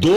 2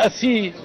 80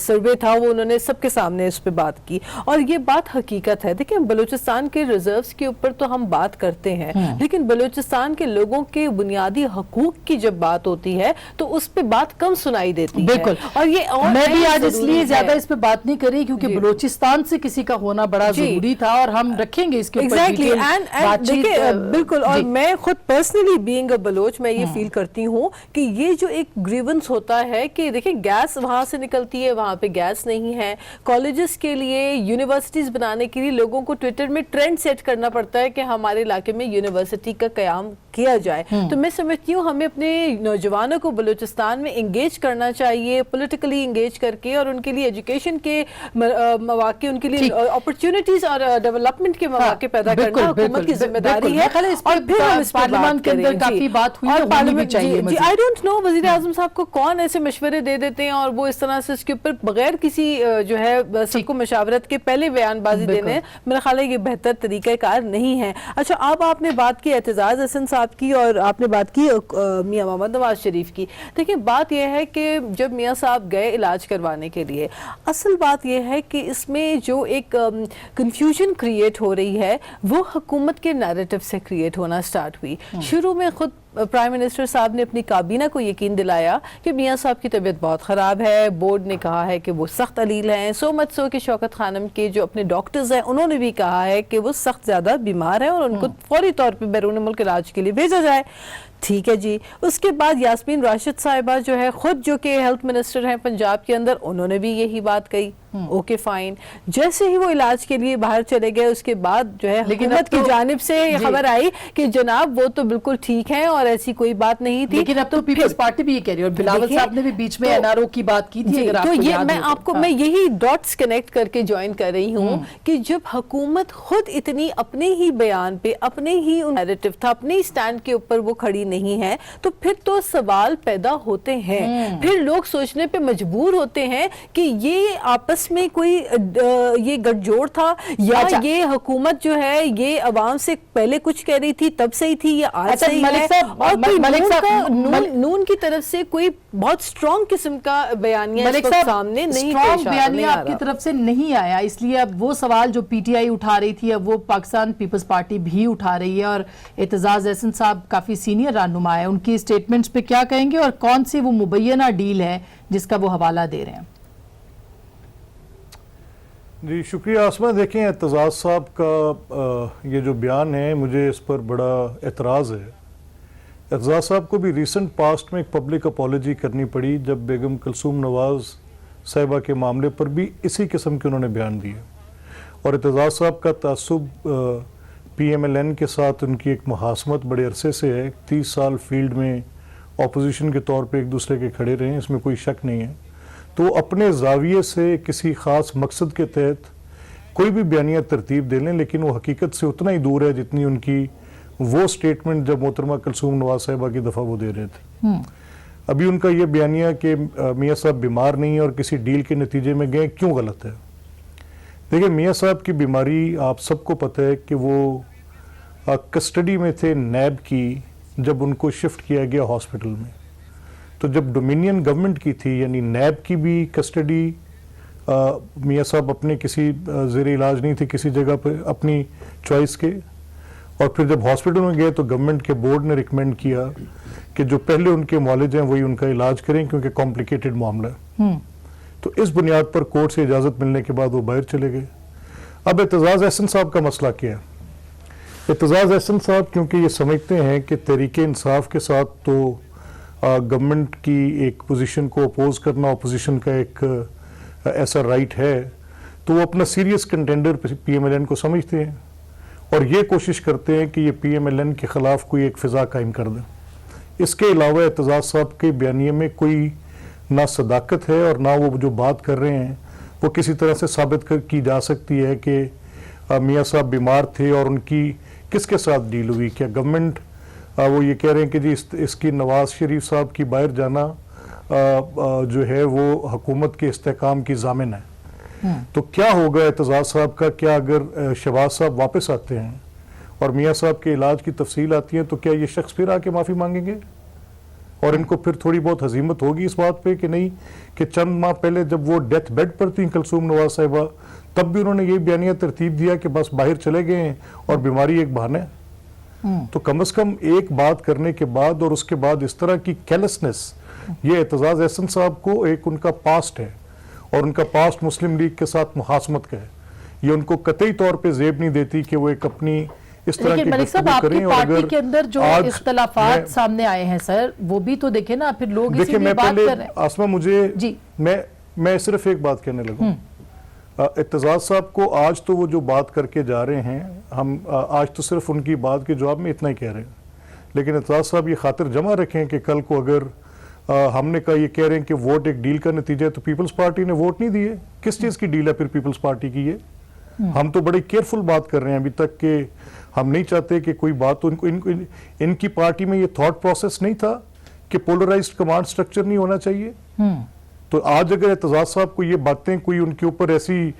survey تھا وہ انہوں نے سب کے سامنے اس پہ بات کی, اور یہ بات حقیقت ہے. دیکھیں بلوچستان کے ریزروز کے اوپر تو ہم بات کرتے ہیں, لیکن بلوچستان کے لوگوں کے بنیادی حقوق کی جب بات ہوتی ہے تو اس پہ بات کم سنائی دیتی ہے. بالکل, اور یہ میں بھی آج اس لیے زیادہ اس پہ بات نہیں کری کیونکہ بلوچستان سے کسی کا ہونا بڑا ضروری تھا, اور ہم رکھیں گے اس کے اوپر بالکل. اور میں خود پرسنلی بینگ اے بلوچ میں یہ فیل کرتی ہوں کہ یہ جو ایک گریونس ہوتا ہے کہ دیکھیں گیس وہاں سے نکلتی ہے, وہاں پہ گیس نہیں ہے, کالجز کے لیے یونیورسٹیز بنانے کے لیے لوگوں کو ٹویٹر میں ٹرینڈ سیٹ کرنا پڑتا ہے کہ ہمارے علاقے میں یونیورسٹی کا قیام کیا جائے. تو میں سمجھتی ہوں ہمیں اپنے نوجوانوں کو بلوچستان میں انگیج کرنا چاہیے, پولیٹیکلی انگیج کر کے, اور ان کے لیے ایجوکیشن کے مواقع, ان کے لیے اپرچونٹیز اور ڈیولپمنٹ کے مواقع پیدا کرنا حکومت کی ذمہ داری ہے. اور پھر ہم اس پارلیمان کے اندر کافی بات ہوئی, اور پارلیمنٹ چاہیے. I don't know وزیر اعظم صاحب کو کون ایسے مشورے دے دیتے ہیں اور وہ اس طرح سے اس کے اوپر بغیر کسی جو ہے سب کو مشاورت کے پہلے بیان بازی دینے, میرا خیال ہے یہ بہتر طریقہ کار نہیں ہے. اچھا, اب آپ نے بات کی اعتزاز احسن صاحب کی, اور آپ نے بات کی میاں محمد نواز شریف کی. دیکھیں بات یہ ہے کہ جب میاں صاحب گئے علاج کروانے کے لیے, اصل بات یہ ہے کہ اس میں جو ایک کنفیوژن کریٹ ہو رہی ہے وہ حکومت کے نیریٹو سے کریٹ ہونا سٹارٹ ہوئی. شروع میں خود پرائم منسٹر صاحب نے اپنی کابینہ کو یقین دلایا کہ میاں صاحب کی طبیعت بہت خراب ہے, بورڈ نے کہا ہے کہ وہ سخت علیل ہیں, سو مچ سو کہ شوکت خانم کے جو اپنے ڈاکٹرز ہیں انہوں نے بھی کہا ہے کہ وہ سخت زیادہ بیمار ہیں اور ان کو فوری طور پہ بیرون ملک علاج کے لیے بھیجا جائے. ٹھیک ہے جی. اس کے بعد یاسمین راشد صاحبہ جو ہے خود جو کہ ہیلتھ منسٹر ہیں پنجاب کے اندر, انہوں نے بھی یہی بات کہی. Okay fine. جیسے ہی وہ علاج کے لیے باہر چلے گئے اس کے بعد جو ہے حکومت کی جانب سے خبر آئی کہ جناب وہ تو بالکل ٹھیک ہیں اور ایسی کوئی بات نہیں تھی. لیکن اب تو پیپلز پارٹی بھی یہ کہہ رہی ہے, اور بلاول صاحب نے بھی بیچ میں این آر او کی بات کی تھی. تو یہ میں یہی ڈاٹس کنیکٹ کر کے جوائن کر رہی ہوں کہ جب حکومت خود اتنی اپنے ہی بیان پہ, اپنے ہی نیریٹو تھا, اپنے ہی سٹینڈ کے اوپر وہ کھڑی نہیں ہے, تو پھر تو سوال پیدا ہوتے ہیں. پھر لوگ سوچنے پہ مجبور ہوتے ہیں کہ یہ آپس میں کوئی یہ گٹھ جوڑ تھا, یا یہ حکومت جو ہے یہ عوام سے پہلے کچھ کہہ رہی تھی تب صحیح تھی, یا آج صحیح ہے, اور نون کی طرف سے کوئی بہت سٹرونگ قسم کا بیانیہ اس وقت سامنے نہیں پیش آ رہا. بیانیہ آپ کی طرف سے نہیں آیا, اس لیے اب وہ سوال جو پی ٹی آئی اٹھا رہی تھی اب وہ پاکستان پیپلز پارٹی بھی اٹھا رہی ہے. اور اعتزاز احسن صاحب کافی سینئر رہنما ہے, ان کی اسٹیٹمنٹس پہ کیا کہیں گے, اور کون سی وہ مبینہ ڈیل ہے جس کا وہ حوالہ دے رہے ہیں؟ جی شکریہ آسمہ. دیکھیں اعتزاز صاحب کا یہ جو بیان ہے مجھے اس پر بڑا اعتراض ہے. اعتزاز صاحب کو بھی ریسنٹ پاسٹ میں ایک پبلک اپالوجی کرنی پڑی جب بیگم کلثوم نواز صاحبہ کے معاملے پر بھی اسی قسم کے انہوں نے بیان دیے. اور اعتزاز صاحب کا تعصب پی ایم ایل این کے ساتھ ان کی ایک محاسمت بڑے عرصے سے ہے. 30 سال فیلڈ میں اپوزیشن کے طور پہ ایک دوسرے کے کھڑے رہے ہیں, اس میں کوئی شک نہیں ہے. تو اپنے زاویے سے کسی خاص مقصد کے تحت کوئی بھی بیانیہ ترتیب دے لیں, لیکن وہ حقیقت سے اتنا ہی دور ہے جتنی ان کی وہ سٹیٹمنٹ جب محترمہ کلثوم نواز صاحبہ کی دفعہ وہ دے رہے تھے. ابھی ان کا یہ بیانیہ کہ میاں صاحب بیمار نہیں اور کسی ڈیل کے نتیجے میں گئے, کیوں غلط ہے؟ دیکھیں میاں صاحب کی بیماری آپ سب کو پتہ ہے کہ وہ کسٹڈی میں تھے نیب کی جب ان کو شفٹ کیا گیا ہاسپٹل میں. تو جب ڈومینین گورنمنٹ کی تھی, یعنی نیب کی بھی کسٹڈی, میاں صاحب اپنے کسی زیر علاج نہیں تھی کسی جگہ پہ اپنی چوائس کے, اور پھر جب ہاسپٹل میں گئے تو گورنمنٹ کے بورڈ نے ریکمینڈ کیا کہ جو پہلے ان کے معالج ہیں وہی ان کا علاج کریں کیونکہ کمپلیکیٹڈ معاملہ ہے. تو اس بنیاد پر کورٹ سے اجازت ملنے کے بعد وہ باہر چلے گئے. اب اعتزاز احسن صاحب کا مسئلہ کیا ہے؟ اعتزاز احسن صاحب کیونکہ یہ سمجھتے ہیں کہ تحریک انصاف کے ساتھ تو گورنمنٹ کی ایک پوزیشن کو اپوز کرنا اپوزیشن کا ایک ایسا رائٹ ہے, تو وہ اپنا serious contender P M L N کو سمجھتے ہیں اور یہ کوشش کرتے ہیں کہ یہ پی ایم ایل این کے خلاف کوئی ایک فضا قائم کر دیں. اس کے علاوہ اعتزاز صاحب کے بیانیے میں کوئی نہ صداقت ہے اور نہ وہ جو بات کر رہے ہیں وہ کسی طرح سے ثابت کی جا سکتی ہے کہ میاں صاحب بیمار تھے اور ان کی کس کے ساتھ ڈیل ہوئی. کیا گورنمنٹ وہ یہ کہہ رہے ہیں کہ جی اس کی نواز شریف صاحب کی باہر جانا جو ہے وہ حکومت کے استحکام کی ضامن ہے. تو کیا ہوگا اعتزاز صاحب کا؟ کیا اگر شہباز صاحب واپس آتے ہیں اور میاں صاحب کے علاج کی تفصیل آتی ہے تو کیا یہ شخص پھر آ کے معافی مانگیں گے؟ اور ان کو پھر تھوڑی بہت ہزیمت ہوگی اس بات پہ کہ نہیں کہ چند ماہ پہلے جب وہ ڈیتھ بیڈ پر تھیں کلثوم نواز صاحبہ تب بھی انہوں نے یہ بیانیہ ترتیب دیا کہ بس باہر چلے گئے ہیں اور بیماری ایک بہانہ ہے. تو کم از کم ایک بات کرنے کے بعد اور اس کے بعد اس طرح کی کیلسنس، یہ اعتزاز احسن صاحب کو ایک ان کا پاسٹ ہے اور ان کا پاسٹ مسلم لیگ کے ساتھ مخاصمت کا ہے. یہ ان کو قطعی طور پہ زیب نہیں دیتی کہ وہ ایک اپنی اس طرح کی ملک صاحب گفتگو آپ کی کریں. اور پارٹی کے اندر جو آج اختلافات سامنے آئے ہیں سر وہ بھی تو دیکھیں نا، پھر لوگ اسی لیے بات کر رہے ہیں. آسمہ مجھے جی میں صرف ایک بات کہنے لگوں. اعتزاز صاحب کو آج تو وہ جو بات کر کے جا رہے ہیں ہم آج تو صرف ان کی بات کے جواب میں اتنا ہی کہہ رہے ہیں، لیکن اعتزاز صاحب یہ خاطر جمع رکھیں کہ کل کو اگر ہم نے کہا یہ کہہ رہے ہیں کہ ووٹ ایک ڈیل کا نتیجہ ہے تو پیپلز پارٹی نے ووٹ نہیں دیے. کس چیز کی ڈیل ہے پھر پیپلز پارٹی کی؟ یہ ہم تو بڑی کیئرفل بات کر رہے ہیں ابھی تک کہ ہم نہیں چاہتے کہ کوئی بات تو ان کی پارٹی میں یہ تھاٹ پروسیس نہیں تھا کہ پولرائزڈ کمانڈ سٹرکچر نہیں ہونا چاہیے. تو آج اگر اعتزاز صاحب کو یہ باتیں کوئی ان کے اوپر ایسی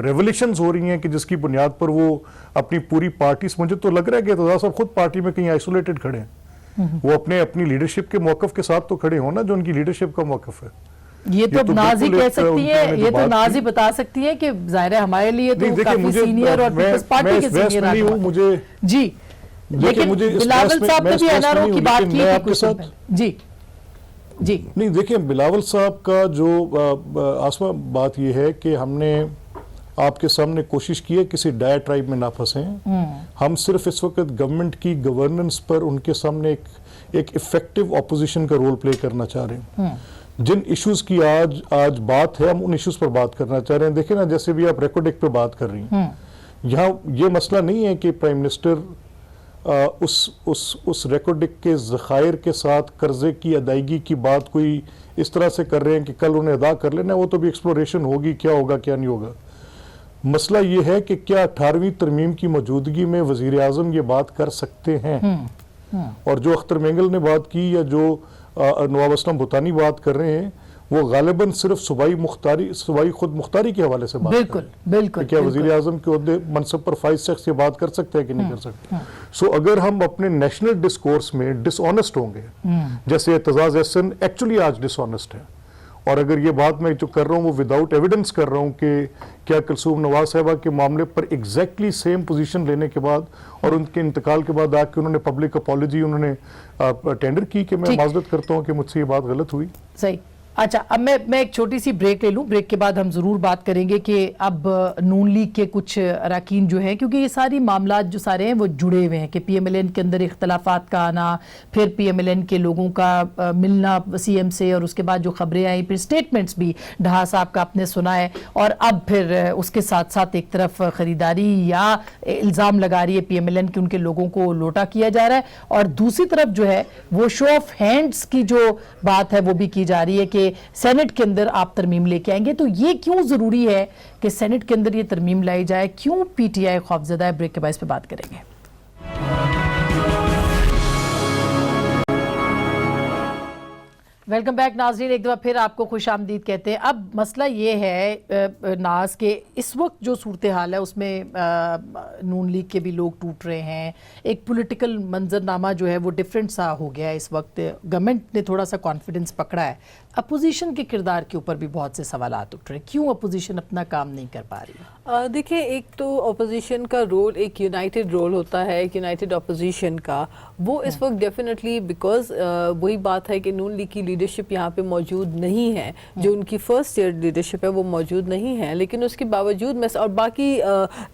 ریولیشنز ہو رہی ہیں کہ جس کی بنیاد پر وہ اپنی پوری پارٹی، مجھے تو لگ رہا ہے کہ اعتزاز صاحب خود پارٹی میں کہیں آئسولیٹڈ کھڑے ہیں. وہ اپنی لیڈرشپ کے موقف کے ساتھ تو کھڑے ہونا جو ان کی لیڈرشپ کا موقف ہے. یہ تو نازی کہہ سکتی ہے، یہ تو نازی بتا سکتی ہے کہ ظاہر ہے ہمارے لیے تو کافی سینئر اور پیپلز پارٹی کے سینئر آدمی. جی لیکن بلاول صاحب نے بھی این آر او کی بات کی تھی کچھ دن پہلے. جی نہیں دیکھیں بلاول صاحب کا جو آسمہ بات یہ ہے کہ ہم نے آپ کے سامنے کوشش کی ہے کسی ڈائیٹرائب میں نہ پھنسیں. ہم صرف اس وقت گورنمنٹ کی گورننس پر ان کے سامنے ایک افیکٹو اپوزیشن کا رول پلے کرنا چاہ رہے ہیں. جن ایشوز کی آج بات ہے ہم ان ایشوز پر بات کرنا چاہ رہے ہیں. دیکھیں نا جیسے بھی آپ ریکارڈ ایکٹ پہ بات کر رہی ہیں، یہاں یہ مسئلہ نہیں ہے کہ پرائم منسٹر اس ریکارڈ ایکٹ کے ذخائر کے ساتھ قرضے کی ادائیگی کی بات کوئی اس طرح سے کر رہے ہیں کہ کل انہیں ادا کر لینا. وہ تو بھی ایکسپلوریشن ہوگی، کیا ہوگا کیا نہیں ہوگا. مسئلہ یہ ہے کہ کیا 18ویں ترمیم کی موجودگی میں وزیر اعظم یہ بات کر سکتے ہیں. اور جو اختر مینگل نے بات کی یا جو نواب اسلم بھوتانی بات کر رہے ہیں وہ غالباً صرف صوبائی خود مختاری کے حوالے سے بات کر رہے ہیں. کیا وزیر اعظم کے عہدے منصب پر فائز شخص یہ بات کر سکتے ہیں کہ نہیں کر سکتے. سو اگر ہم اپنے نیشنل ڈسکورس میں ڈس آنسٹ ہوں گے جیسے اعتزاز احسن ایکچولی آج ڈس آنسٹ ہے، اور اگر یہ بات میں جو کر رہا ہوں وہ وداؤٹ ایویڈنس کر رہا ہوں کہ کیا کلثوم نواز صاحبہ کے معاملے پر ایگزیکٹلی سیم پوزیشن لینے کے بعد اور ان کے انتقال کے بعد آ کے انہوں نے پبلک اپالوجی انہوں نے ٹینڈر کی کہ میں معذرت کرتا ہوں کہ مجھ سے یہ بات غلط ہوئی. صحیح. اچھا اب میں ایک چھوٹی سی بریک لے لوں. بریک کے بعد ہم ضرور بات کریں گے کہ اب نون لیگ کے کچھ اراکین جو ہیں، کیونکہ یہ ساری معاملات جو سارے ہیں وہ جڑے ہوئے ہیں کہ پی ایم ایل این کے اندر اختلافات کا آنا، پھر پی ایم ایل این کے لوگوں کا ملنا سی ایم سے، اور اس کے بعد جو خبریں آئیں، پھر سٹیٹمنٹس بھی ڈھا صاحب کا آپ نے سنا ہے، اور اب پھر اس کے ساتھ ساتھ ایک طرف خریداری یا الزام لگا رہی ہے پی ایم ایل این کہ ان کے لوگوں کو لوٹا کیا جا رہا ہے، اور دوسری طرف جو ہے وہ شو آف ہینڈز کی جو بات ہے وہ بھی کی جا رہی ہے کہ سینٹ کے اندر آپ ترمیم لے کے آئیں گے. تو یہ کیوں ضروری ہے کہ سینٹ کے اندر یہ ترمیم لائی جائے؟ کیوں پی ٹی آئی خوفزدہ ہے؟ بریک کے بعد اس پہ بات کریں گے. ویلکم بیک ناظرین، ایک دفعہ پھر آپ کو خوش آمدید کہتے ہیں. اب مسئلہ یہ ہے ناز کہ اس وقت جو صورتحال ہے اس میں نون لیگ کے بھی لوگ ٹوٹ رہے ہیں، ایک پولیٹیکل منظرنامہ جو ہے وہ ڈیفرنٹ سا ہو گیا ہے. اس وقت گورنمنٹ نے تھوڑا سا کانفیڈنس پکڑا ہے. اپوزیشن کے کردار کے اوپر بھی بہت سے سوالات اٹھ رہے ہیں. کیوں اپوزیشن اپنا کام نہیں کر پا رہی؟ دیکھیں ایک تو اپوزیشن کا رول ایک یونائٹڈ رول ہوتا ہے، ایک یونائٹڈ اپوزیشن کا، وہ اس وقت ڈیفینیٹلی بیکاز وہی بات ہے کہ نون لیگ کی لیڈرشپ یہاں پہ موجود نہیں ہے، جو ان کی فرسٹ ایئر لیڈرشپ ہے وہ موجود نہیں ہے. لیکن اس کے باوجود اور باقی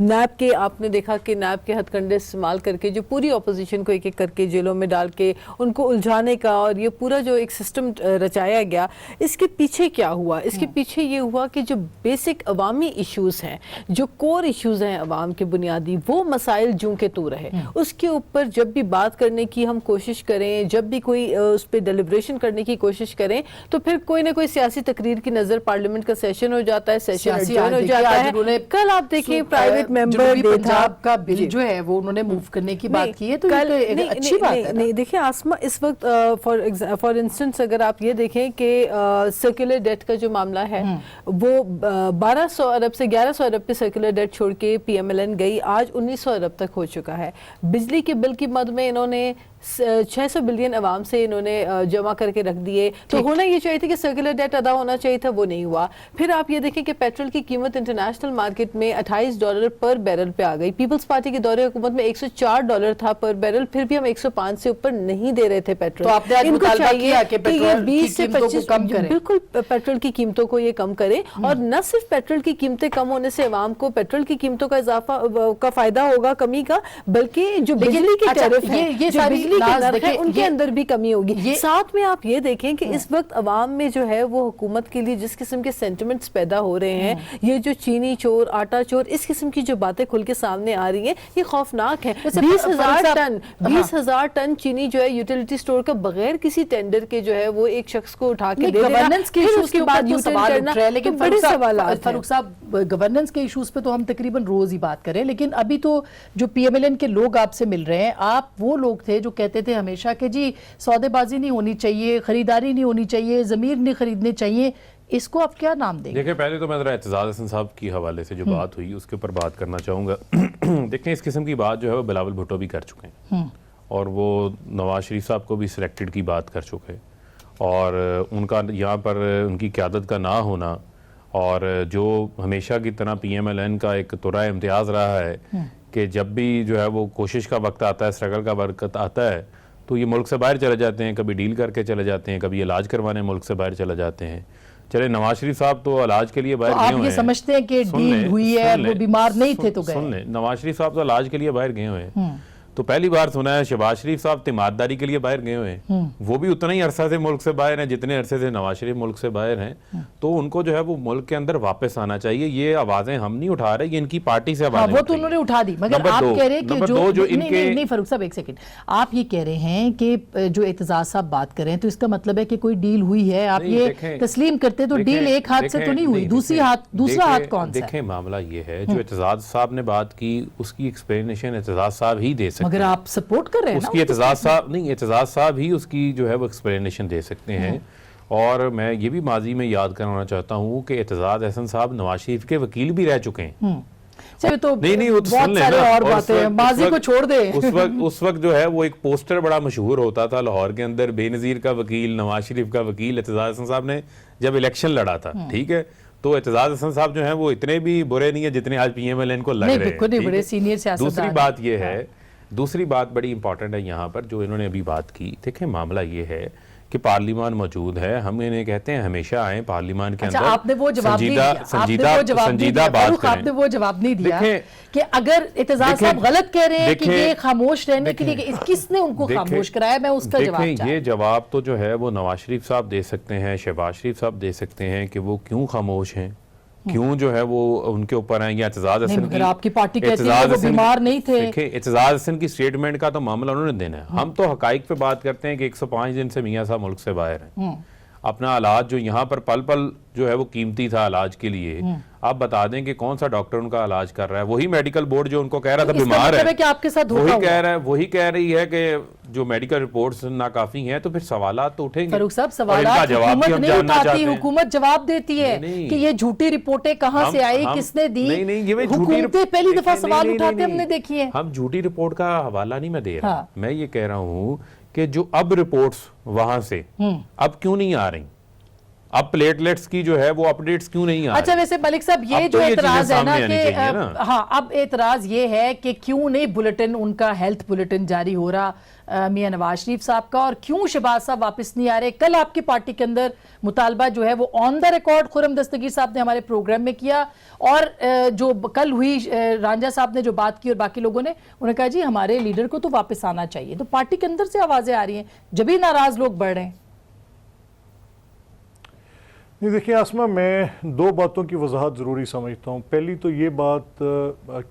نیب کے آپ نے دیکھا کہ نیب کے ہتھ کنڈے استعمال کر کے جو پوری اپوزیشن کو ایک ایک کر کے جیلوں میں ڈال کے ان کو الجھانے کا، اور یہ پورا جو ایک سسٹم رچایا گیا، اس کے پیچھے کیا ہوا؟ اس کے پیچھے یہ ہوا کہ جو بیسک عوامی ایشوز ہیں، جو کور ایشوز ہیں عوام کے بنیادی، وہ مسائل جوں کے تو رہے. اس کے اوپر جب بھی بات کرنے کی ہم کوشش کریں، جب بھی کوئی اس پہ ڈیلیبریشن کرنے کی کوشش کوشش کریں تو پھر کوئی نہ کوئی سیاسی تقریر کی نظر پارلیمنٹ کا سیشن ہو جاتا ہے، سیشن ایڈجرن ہو جاتا ہے. کل آپ دیکھیں پرائیویٹ ممبر پنجاب کا بل جو ہے وہ انہوں نے موو کرنے کی بات کی ہے، تو یہ تو اچھی بات ہے. نہیں دیکھیں آسما، اس وقت فار انسٹنس اگر آپ یہ دیکھیں کہ سرکولر ڈیٹ کا جو معاملہ ہے وہ 1200 ارب سے 1100 ارب پہ سرکولر ڈیٹ چھوڑ کے پی ایم ایل این گئی، آج 1900 ارب تک ہو چکا ہے. بجلی کے بل کی مد میں انہوں نے 600 بلین عوام سے انہوں نے جمع کر کے رکھ دیے. تو ہونا یہ چاہیے تھا کہ سرکولر ڈیٹ ادا ہونا چاہیے تھا، وہ نہیں ہوا. پھر آپ یہ دیکھیں کہ پیٹرول کی قیمت انٹرنیشنل مارکیٹ میں $28 پر بیرل پہ آ گئی. پیپلز پارٹی کے دور حکومت میں $104 تھا پر بیرل، پھر بھی ہم 105 سے اوپر نہیں دے رہے تھے پیٹرول. تو آپ نے آج مطالبہ کیا کہ پیٹرول کی قیمتوں کو کم کریں. بالکل پیٹرول کی قیمتوں کو یہ کم کرے، اور نہ صرف پیٹرول کی قیمتیں کم ہونے سے عوام کو پیٹرول کی قیمتوں کا اضافہ کا فائدہ ہوگا کمی کا، بلکہ جو بجلی کی ٹیرف ہے، جو بجلی کے نرخ ہے، ان کے اندر بھی کمی ہوگی. ساتھ میں آپ یہ دیکھیں کہ اس وقت عوام میں جو ہے وہ حکومت کے لیے جس قسم کے سینٹیمنٹس پیدا ہو رہے ہیں، یہ جو چینی چور، آٹا چور، اس قسم کی جو باتیں کھل کے سامنے آ رہی ہیں، یہ خوفناک ہے. 20,000 ٹن چینی جو ہے یوٹیلیٹی سٹور کا بغیر کسی ٹینڈر کے جو ہے وہ ایک شخص کو اٹھا کے دے دینا، گورننس کے ایشوز کے بعد یو ٹرن کرنا، لیکن بڑے سوالات ہیں. فاروق صاحب، گورننس کے ایشوز پہ تو ہم تقریباً روز ہی بات کریں، لیکن ابھی تو جو پی ایم ایل این کے لوگ آپ سے مل رہے ہیں، آپ وہ لوگ تھے جو کہتے تھے ہمیشہ کہ جی سودے بازی نہیں ہونی چاہیے، خریداری نہیں ہونی چاہیے، ضمیر نہیں خریدنے چاہیے. اس کو آپ کیا نام دیں گے؟ دیکھیں پہلے تو میں ذرا اعتزاز حسن صاحب کی حوالے سے جو بات ہوئی اس کے اوپر بات کرنا چاہوں گا. دیکھیں اس قسم کی بات جو ہے وہ بلاول بھٹو بھی کر چکے ہیں، اور وہ نواز شریف صاحب کو بھی سلیکٹڈ کی بات کر چکے، اور ان کا یہاں پر ان کی قیادت کا نہ ہونا، اور جو ہمیشہ کی طرح پی ایم ایل این کا ایک طرح امتیاز رہا ہے کہ جب بھی جو ہے وہ کوشش کا وقت آتا ہے، اسٹرگل کا وقت آتا ہے، تو یہ ملک سے باہر چلے جاتے ہیں، کبھی ڈیل کر کے چلے جاتے ہیں، کبھی علاج کروانے ملک سے باہر چلے جاتے ہیں. چلے نواز شریف صاحب تو علاج کے لیے باہر گئے ہوئے ہیں. آپ یہ سمجھتے ہیں کہ ڈیل ہوئی ہے، وہ بیمار نہیں تھے تو گئے؟ سن لیں، نواز شریف صاحب تو علاج کے لیے باہر گئے ہوئے ہیں. تو پہلی بار سنا ہے شہباز شریف صاحب تیمارداری کے لیے باہر گئے ہوئے ہیں، وہ بھی اتنا ہی عرصہ سے ملک سے باہر ہیں جتنے عرصے سے نواز شریف ملک سے باہر ہیں. تو ان کو جو ہے وہ ملک کے اندر واپس آنا چاہیے. یہ آوازیں ہم نہیں اٹھا رہے، یہ ان کی پارٹی سے آوازیں وہ تو انہوں نے اٹھا دی. مگر آپ کہہ رہے ہیں کہ جو نہیں فاروق صاحب ایک سیکنڈ، آپ یہ کہہ رہے ہیں کہ جو اعتزاز صاحب بات کریں تو اس کا مطلب ہے کہ کوئی ڈیل ہوئی ہے. آپ یہ تسلیم کرتے تو ڈیل ایک ہاتھ سے تو نہیں ہوئی، دوسرا ہاتھ کون سا ہے؟ دیکھیں معاملہ یہ ہے، جو اعتزاز صاحب نے بات کی اس کی ایکسپلینیشن اعتزاز صاحب ہی دے سکتے ہیں. مگر آپ سپورٹ کر رہے ہیں اس کی اعتزاز صاحب ہی اس کی جو ہے وہ ایکسپلینیشن دے سکتے ہیں. اور میں یہ بھی ماضی میں یاد کروانا چاہتا ہوں کہ اعتزاز احسن صاحب نواز شریف کے وکیل بھی رہ چکے ہیں. نہیں وہ تو بہت سارے اور باتیں ہیں، ماضی کو چھوڑ دیں. اس وقت جو ہے وہ ایک پوسٹر بڑا مشہور ہوتا تھا لاہور کے اندر، بے نظیر کا وکیل، نواز شریف کا وکیل. اعتزاز احسن صاحب نے جب الیکشن لڑا تھا، ٹھیک ہے، تو اعتزاز حسن صاحب جو ہیں وہ اتنے بھی برے نہیں ہیں جتنے آج پی ایم ایل این کو لگ رہے ہیں. دوسری بات یہ ہے، دوسری بات بڑی امپورٹنٹ ہے یہاں پر جو انہوں نے ابھی بات کی. دیکھیں معاملہ یہ ہے کہ پارلیمان موجود ہے، ہم انہیں کہتے ہیں ہمیشہ آئیں پارلیمان کے اندر، آپ نے وہ جواب نہیں دیا، سنجیدہ بات کریں. آپ نے وہ جواب نہیں دیا کہ اگر اعتزاز صاحب غلط کہہ رہے ہیں کہ یہ خاموش رہنے کے لیے، کس نے ان کو خاموش کرایا؟ میں اس کا جواب چاہتا ہوں. یہ جواب تو جو ہے وہ نواز شریف صاحب دے سکتے ہیں، شہباز شریف صاحب دے سکتے ہیں کہ وہ کیوں خاموش ہیں، کیوں جو ہے وہ ان کے اوپر ہیں. یا اعتزاز حسن کی، آپ کی پارٹی کہتی ہے وہ بیمار نہیں تھے. دیکھیں اعتزاز حسن کی سٹیٹمنٹ کا تو معاملہ انہوں نے دینا ہے. ہم تو حقائق پہ بات کرتے ہیں کہ 105 دن سے میاں صاحب ملک سے باہر ہیں. اپنا علاج جو یہاں پر پل پل جو ہے وہ قیمتی تھا علاج کے لیے، آپ بتا دیں کہ کون سا ڈاکٹر ان کا علاج کر رہا ہے. وہی میڈیکل بورڈ جو ان کو کہہ رہا تھا بیمار ہے، وہی کہہ رہی ہے کہ جو میڈیکل رپورٹس ناکافی ہیں. تو پھر سوالات تو اٹھیں گے. فاروق صاحب سوالات حکومت نہیں اٹھاتی، حکومت جواب دیتی ہے کہ یہ جھوٹی رپورٹیں کہاں سے آئی، کس نے دی. حکومتیں پہلی دفعہ سوال اٹھاتے ہم نے دیکھی ہے. ہم جھوٹی رپورٹ کا حوالہ نہیں میں دے رہا، میں یہ کہہ رہا ہوں کہ جو اب رپورٹس وہاں سے اب کیوں نہیں آ رہی، اب پلیٹلیٹس کی جو ہے وہ اپڈیٹس کیوں نہیں آ رہی. اچھا ویسے ملک صاحب یہ جو اعتراض ہے نا کہ ہاں اب اعتراض یہ ہے کہ کیوں نہیں بلٹن، ان کا ہیلتھ بلٹن جاری ہو رہا میاں نواز شریف صاحب کا، اور کیوں شہباز صاحب واپس نہیں آ رہے. کل آپ کی پارٹی کے اندر مطالبہ جو ہے وہ آن دا ریکارڈ خرم دستگیر صاحب نے ہمارے پروگرام میں کیا، اور جو کل ہوئی رانجھا صاحب نے جو بات کی اور باقی لوگوں نے، انہوں نے کہا جی ہمارے لیڈر کو تو واپس آنا چاہیے. تو پارٹی کے اندر سے آوازیں آ رہی ہیں، جبھی ناراض لوگ بڑھ رہے ہیں. دیکھیں آسما، میں دو باتوں کی وضاحت ضروری سمجھتا ہوں. پہلی تو یہ بات،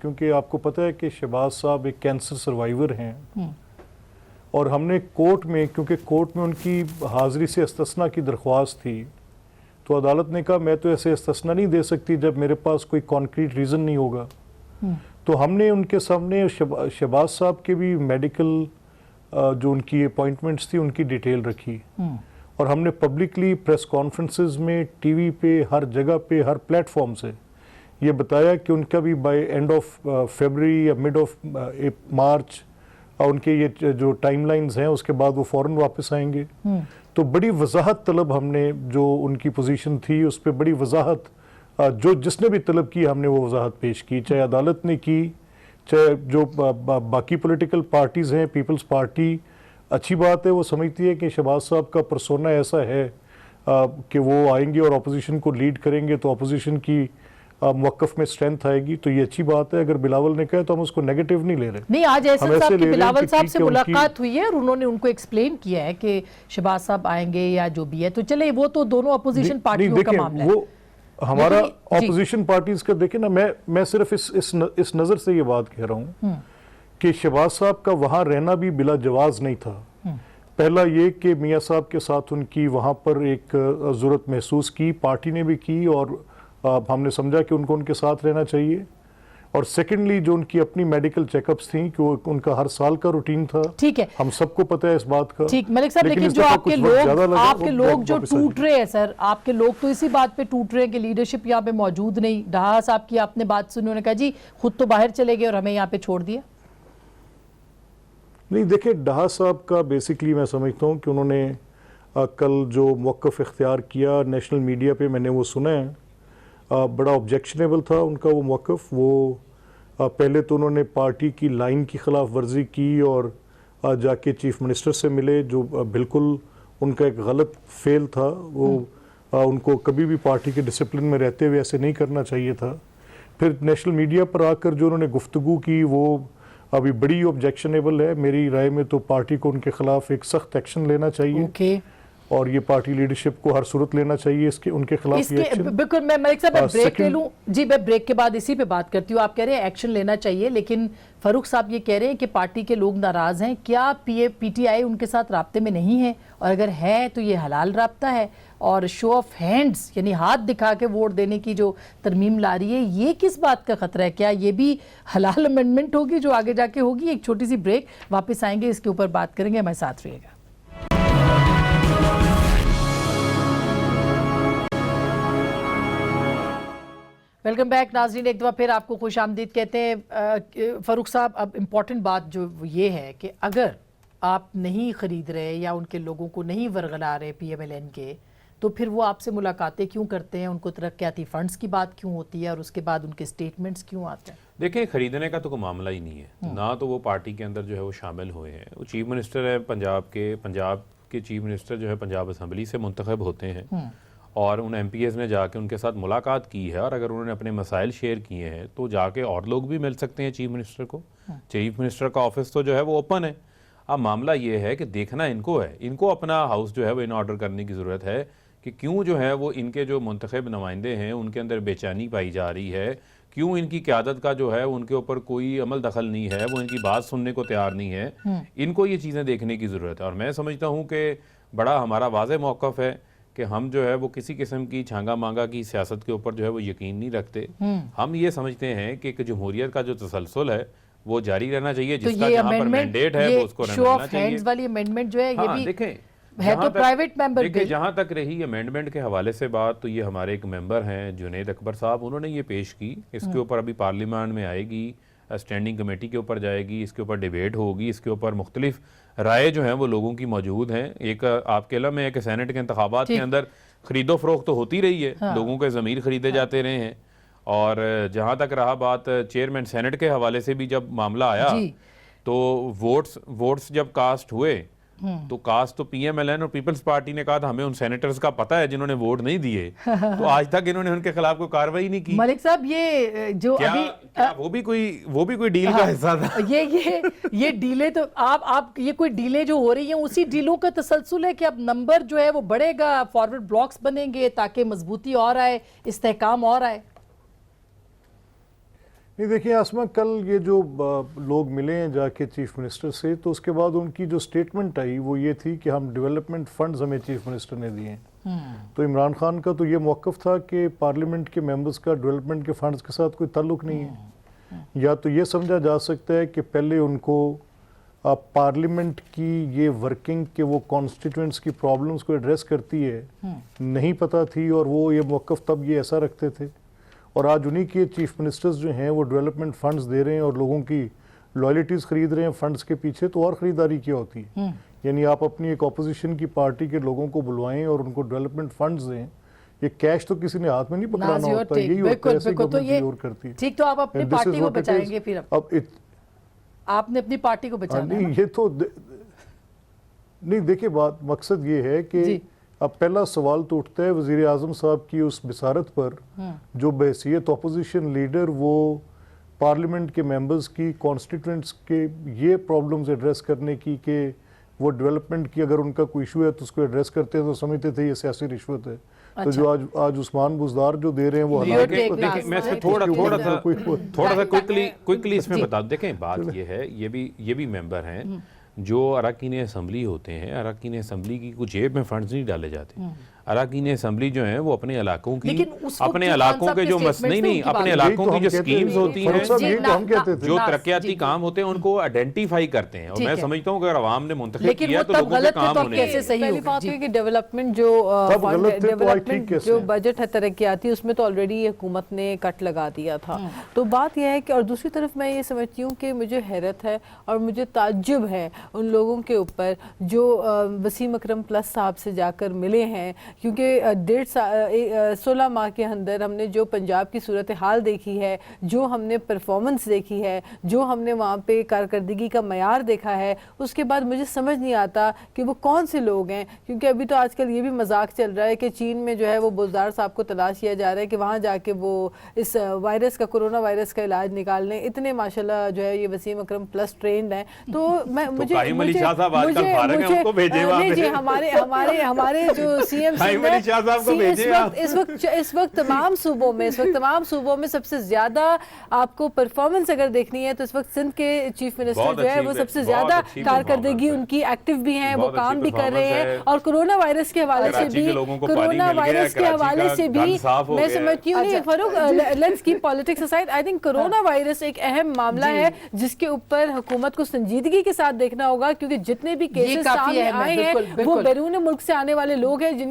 کیونکہ آپ کو پتہ ہے کہ شہباز صاحب ایک کینسر سروائیور ہیں، اور ہم نے کورٹ میں، کیونکہ کورٹ میں ان کی حاضری سے استثنا کی درخواست تھی، تو عدالت نے کہا میں تو ایسے استثنا نہیں دے سکتی جب میرے پاس کوئی کانکریٹ ریزن نہیں ہوگا. تو ہم نے ان کے سامنے شہباز صاحب کے بھی میڈیکل جو ان کی اپوائنٹمنٹس تھی ان کی ڈیٹیل رکھی، اور ہم نے پبلکلی پریس کانفرنسز میں، ٹی وی پہ، ہر جگہ پہ، ہر پلیٹ فارم سے یہ بتایا کہ ان کا بھی بائی اینڈ آف فیبرری یا مڈ آف مارچ ان کے یہ جو ٹائم لائنز ہیں اس کے بعد وہ فوراً واپس آئیں گے. تو بڑی وضاحت طلب ہم نے، جو ان کی پوزیشن تھی اس پہ بڑی وضاحت جس نے بھی طلب کی ہم نے وہ وضاحت پیش کی، چاہے عدالت نے کی، چاہے جو باقی پولیٹیکل پارٹیز ہیں. پیپلز پارٹی اچھی بات ہے، وہ سمجھتی ہے کہ شہباز صاحب کا پرسونا ایسا ہے کہ وہ آئیں گے اور اپوزیشن کو لیڈ کریں گے تو اپوزیشن کی موقف میں اسٹرینتھ آئے گی، تو یہ اچھی بات ہے. اگر بلاول نے کہا تو ہم اس کو نیگیٹو نہیں لے رہے. نہیں، آج احسن صاحب کی بلاول صاحب سے ملاقات ہوئی ہے اور انہوں نے ان کو ایکسپلین کیا ہے کہ شہباز صاحب آئیں گے یا جو بھی ہے. تو چلے وہ تو دونوں اپوزیشن پارٹیوں کا معاملہ ہے. وہ ہمارا اپوزیشن پارٹیز کا دیکھیں نا، میں صرف اس نظر سے یہ بات کہہ رہا ہوں کہ شہباز صاحب کا وہاں رہنا بھی بلا جواز نہیں تھا. پہلا یہ کہ میاں صاحب کے ساتھ ان کی وہاں پر ایک ضرورت محسوس کی، پارٹی نے بھی کی، اور ہم نے سمجھا کہ ان کو ان کے ساتھ رہنا چاہیے. اور سیکنڈلی جو ان کی اپنی میڈیکل چیک اپس تھیں کہ وہ ان کا ہر سال کا روٹین تھا. ٹھیک ہے، ہم سب کو پتہ ہے اس بات کا. ٹھیک ملک صاحب، لیکن جو آپ کے لوگ جو ٹوٹ رہے ہیں سر، آپ کے لوگ تو اسی بات پہ ٹوٹ رہے ہیں کہ لیڈرشپ یہاں پہ موجود نہیں. ڈھا صاحب کی آپ نے بات سنی، انہوں نے کہا جی خود تو باہر چلے گئے اور ہمیں یہاں پہ چھوڑ دیا. نہیں دیکھیں، ڈھا صاحب کا بیسکلی میں سمجھتا ہوں کہ انہوں نے کل جو موقف اختیار کیا نیشنل میڈیا پہ، میں نے وہ سنا ہے، بڑا آبجیکشنیبل تھا ان کا وہ موقف. وہ پہلے تو انہوں نے پارٹی کی لائن کی خلاف ورزی کی اور جا کے چیف منسٹر سے ملے، جو بالکل ان کا ایک غلط فیل تھا. وہ ان کو کبھی بھی پارٹی کے ڈسپلن میں رہتے ہوئے ایسے نہیں کرنا چاہیے تھا. پھر نیشنل میڈیا پر آ کر جو انہوں نے گفتگو کی وہ ابھی بڑی آبجیکشنیبل ہے. میری رائے میں تو پارٹی کو ان کے خلاف ایک سخت ایکشن لینا چاہیے، اور یہ پارٹی لیڈرشپ کو ہر صورت لینا چاہیے اس کے ان کے خلاف یہ ایکشن. بالکل. میں ملک صاحب میں بریک لے لوں جی، میں بریک کے بعد اسی پہ بات کرتی ہوں. آپ کہہ رہے ہیں ایکشن لینا چاہیے، لیکن فاروق صاحب یہ کہہ رہے ہیں کہ پارٹی کے لوگ ناراض ہیں. کیا پی ٹی آئی ان کے ساتھ رابطے میں نہیں ہے؟ اور اگر ہے تو یہ حلال رابطہ ہے؟ اور شو آف ہینڈز یعنی ہاتھ دکھا کے ووٹ دینے کی جو ترمیم لا رہی ہے، یہ کس بات کا خطرہ ہے؟ کیا یہ بھی حلال امینڈمنٹ ہوگی جو آگے جا کے ہوگی؟ ایک چھوٹی سی بریک، واپس آئیں گے، اس کے اوپر بات کریں گے. ہمارے ساتھ رہیے گا. ویلکم بیک ناظرین، ایک دفعہ پھر آپ کو خوش آمدید کہتے ہیں. فاروق صاحب، اب امپورٹنٹ بات جو یہ ہے کہ اگر آپ نہیں خرید رہے یا ان کے لوگوں کو نہیں ورغلا رہے پی ایم ایل این کے، تو پھر وہ آپ سے ملاقاتیں کیوں کرتے ہیں؟ ان کو ترقیاتی فنڈز کی بات کیوں ہوتی ہے اور اس کے بعد ان کے سٹیٹمنٹس کیوں آتے ہیں؟ دیکھیں، خریدنے کا تو کوئی معاملہ ہی نہیں ہے. نہ تو وہ پارٹی کے اندر جو ہے وہ شامل ہوئے ہیں. وہ چیف منسٹر ہے پنجاب کے چیف منسٹر جو ہے پنجاب اسمبلی سے منتخب ہوتے ہیں، اور ان ایم پی ایز نے جا کے ان کے ساتھ ملاقات کی ہے، اور اگر انہوں نے اپنے مسائل شیئر کیے ہیں تو جا کے اور لوگ بھی مل سکتے ہیں چیف منسٹر کو. چیف منسٹر کا آفس تو جو ہے وہ اوپن ہے. اب معاملہ یہ ہے کہ دیکھنا ان کو ہے، ان کو اپنا ہاؤس جو ہے وہ ان آرڈر کرنے کی ضرورت ہے کہ کیوں جو ہے وہ ان کے جو منتخب نمائندے ہیں ان کے اندر بے چینی پائی جا رہی ہے، کیوں ان کی قیادت کا جو ہے ان کے اوپر کوئی عمل دخل نہیں ہے، وہ ان کی بات سننے کو تیار نہیں ہے. ان کو یہ چیزیں دیکھنے کی ضرورت ہے. اور میں سمجھتا ہوں کہ بڑا ہمارا واضح موقف ہے کہ ہم جو ہے وہ کسی قسم کی چھانگا مانگا کی سیاست کے اوپر جو ہے وہ یقین نہیں رکھتے. ہم یہ سمجھتے ہیں کہ ایک جمہوریت کا جو تسلسل ہے وہ جاری رہنا چاہیے، جس کا جہاں پر مینڈیٹ ہے وہ اس کو رہنا چاہیے. شو آف ہینڈز والی امینڈمنٹ جو ہے یہ بھی دیکھیں ہے تو پرائیویٹ ممبر بل. جہاں تک رہی امینڈمنٹ کے حوالے سے بات، تو یہ ہمارے ایک ممبر ہیں جنید اکبر صاحب، انہوں نے یہ پیش کی. اس کے اوپر ابھی پارلیمان میں آئے گی، اسٹینڈنگ کمیٹی کے اوپر جائے گی، اس کے اوپر ڈیبیٹ ہوگی، اس کے اوپر مختلف رائے جو ہیں وہ لوگوں کی موجود ہیں. ایک آپ کے علم ہے کہ سینٹ کے انتخابات کے اندر خرید و فروخت تو ہوتی رہی ہے، لوگوں کے ضمیر خریدے جاتے رہے ہیں. اور جہاں تک رہا بات چیئرمین سینٹ کے حوالے سے بھی جب معاملہ آیا تو ووٹس جب کاسٹ ہوئے تو کاسٹ تو پی ایم ایل این اور پیپلز پارٹی نے کہا تھا ہمیں ان سینیٹرز کا پتہ ہے جنہوں نے ووٹ نہیں دیے، تو آج تک انہوں نے ان کے خلاف کوئی کارروائی نہیں کی. ملک صاحب یہ جو وہ بھی کوئی ڈیل کا حصہ تھا. یہ ڈیلیں تو آپ یہ کوئی ڈیلیں جو ہو رہی ہیں اسی ڈیلوں کا تسلسل ہے کہ اب نمبر جو ہے وہ بڑھے گا، فارورڈ بلاکس بنیں گے تاکہ مضبوطی اور آئے، استحکام اور آئے. نہیں دیکھیں آسما، کل یہ جو لوگ ملے ہیں جا کے چیف منسٹر سے، تو اس کے بعد ان کی جو سٹیٹمنٹ آئی وہ یہ تھی کہ ہم ڈیولپمنٹ فنڈز ہمیں چیف منسٹر نے دیے ہیں. تو عمران خان کا تو یہ موقف تھا کہ پارلیمنٹ کے ممبرز کا ڈیولپمنٹ کے فنڈز کے ساتھ کوئی تعلق نہیں ہے. یا تو یہ سمجھا جا سکتا ہے کہ پہلے ان کو پارلیمنٹ کی یہ ورکنگ کہ وہ کانسٹیٹوئنٹس کی پرابلمز کو ایڈریس کرتی ہے نہیں پتہ تھی، اور وہ یہ موقف تب یہ ایسا رکھتے تھے. اور آج انہی کے چیف منسٹرز جو ہیں وہ ڈیولپمنٹ فنڈز دے رہے ہیں اور لوگوں کی لائلٹیز خرید رہے ہیں فنڈز کے پیچھے، تو اور خریداری کیا ہوتی ہے؟ یعنی آپ اپنی ایک اپوزیشن کی پارٹی کے لوگوں کو بلوائیں اور ان کو ڈیولپمنٹ فنڈز دیں. یہ کیش تو کسی نے ہاتھ میں نہیں پکڑانا ہوتا، یہی ہوتا ہے، ایسے گورنمنٹ ایگنور کرتی ہے. ٹھیک، تو آپ اپنی پارٹی کو بچائیں گے پھر؟ آپ نے اپنی پارٹی کو بچانا ہے. نہیں یہ تو نہیں، دیکھیں بات مقصد یہ ہے کہ اب پہلا سوال تو اٹھتا ہے وزیر اعظم صاحب کی اس بصارت پر جو بحیثیت اپوزیشن لیڈر وہ پارلیمنٹ کے ممبرز کی کانسٹیٹوئنٹس کے یہ پرابلمز ایڈریس کرنے کی کہ وہ ڈیولپمنٹ کی اگر ان کا کوئی ایشو ہے تو اس کو ایڈریس کرتے ہیں، تو سمجھتے تھے یہ سیاسی رشوت ہے. تو جو آج عثمان بزدار جو دے رہے ہیں وہ میں اس میں تھوڑا سا کوئکلی اس میں بتا دوں. دیکھیں بات یہ ہے، یہ بھی ممبر ہیں جو اراکین اسمبلی ہوتے ہیں. اراکین اسمبلی کی کچھ جیب میں فنڈز نہیں ڈالے جاتے. اراکین اسمبلی جو ہیں وہ اپنے علاقوں کی، اپنے علاقوں کے جو نہیں اپنے علاقوں کی جو سکیمز ہوتی ہیں، جو ترقیاتی کام ہوتے ہیں، ان کو آئیڈینٹیفائی کرتے ہیں. اور میں سمجھتا ہوں کہ اگر عوام نے منتخب کیا تو لوگوں کے کام ہونے ہیں. پہلی بات ہے کہ ڈیولپمنٹ جو بجٹ ہے ترقیاتی، اس میں تو آلریڈی حکومت نے کٹ لگا دیا تھا. تو بات یہ ہے کہ، اور دوسری طرف میں یہ سمجھتی ہوں کہ مجھے حیرت ہے اور مجھے تعجب ہے ان لوگوں کے اوپر جو وسیم اکرم پلس صاحب سے جا کر ملے ہیں، کیونکہ 16 ماہ کے اندر ہم نے جو پنجاب کی صورتحال دیکھی ہے، جو ہم نے پرفارمنس دیکھی ہے، جو ہم نے وہاں پہ کارکردگی کا معیار دیکھا ہے، اس کے بعد مجھے سمجھ نہیں آتا کہ وہ کون سے لوگ ہیں. کیونکہ ابھی تو آج کل یہ بھی مذاق چل رہا ہے کہ چین میں جو ہے وہ بزدار صاحب کو تلاش کیا جا رہا ہے کہ وہاں جا کے وہ اس وائرس کا، کورونا وائرس کا علاج نکالنے. اتنے ماشاءاللہ جو ہے یہ وسیم اکرم پلس ٹرینڈ ہیں. تو ہمارے جو سی ایم اس وقت تمام صوبوں میں سب سے زیادہ آپ کو پرفارمنس اگر دیکھنی ہے تو اس وقت سندھ کے چیف منسٹر جو ہے وہ سب سے زیادہ کارکردگی ان کی ایکٹیو بھی ہیں، وہ کام بھی کر رہے ہیں. اور کورونا وائرس کے حوالے سے بھی میں سمجھتی ہوں Farooq, let's keep politics aside, I think corona virus ایک اہم معاملہ ہے جس کے اوپر حکومت کو سنجیدگی کے ساتھ دیکھنا ہوگا، کیونکہ جتنے بھی کیسز سامنے آئے ہیں وہ بیرون ملک سے آنے والے لوگ ہیں جن